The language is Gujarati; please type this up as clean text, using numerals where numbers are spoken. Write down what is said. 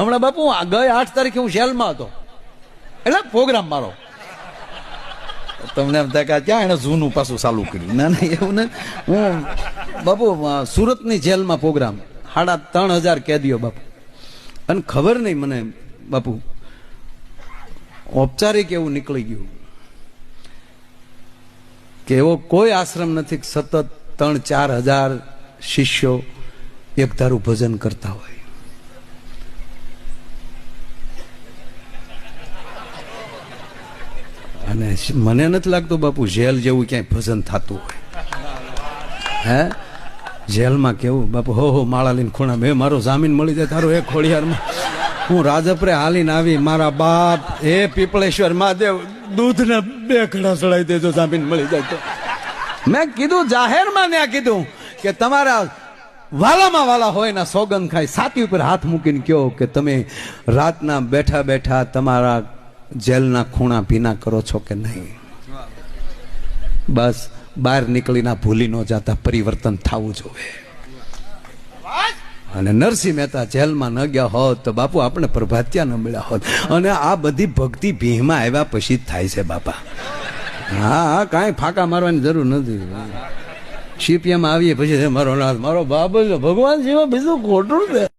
હમણાં બાપુ ગઈ 8 તારીખે હું જેલમાં હતો, એટલે પ્રોગ્રામ મારો. તમને એમ થાય કે ક્યાં એને જૂનું પાછું ચાલુ કર્યું? ના ના, એવું ને. હું બાપુ સુરતની જેલમાં પ્રોગ્રામ, 3,500 કેદીઓ બાપુ. અને ખબર નહીં મને બાપુ, ઔપચારિક એવું નીકળી ગયું કે એવો કોઈ આશ્રમ નથી કે સતત 3-4 હજાર શિષ્યો એક ધારું ભજન કરતા હોય. અને મને નથી લાગતું બાપુ જેલ જેવું ક્યાંય ભજન થતું હોય. હે, જેલમાં કેવું બાપુ, હો માળા લઈને ખૂણા, મેં મારો જામીન મળી જાય તારો એક ખોડિયારમાં હું રાજપરે હાલીને આવી, મારા બાપ હે પીપળેશ્વર મહાદેવ દૂધના 2 ઘડા ચડાવી દેજો જામીન મળી જાય તો. મેં કીધું જાહેરમાં ત્યાં કીધું કે તમારા વાલામાં વાલા હોય ને સોગંદ ખાય, છાતી ઉપર હાથ મૂકીને કહો કે તમે રાતના બેઠા બેઠા તમારા જેલના ખૂણા ભીના કરો છો કે નહીં. બસ બહાર નીકળીને ભૂલી ન જતા, પરિવર્તન થવું જોઈએ. અને નરસિંહ મહેતા જેલમાં ન ગયા હોત તો બાપુ આપણે પ્રભાતિયા ન મળ્યા હોત. અને આ બધી ભક્તિ ભીમાં આવ્યા પછી જ થાય છે બાપા. હા, કાંઈ ફાંકા મારવાની જરૂર નથી. સીપીએમ આવીએ પછી મારો નાથ મારો બાપ ભગવાન સિવાય બીજું ખોટું છે.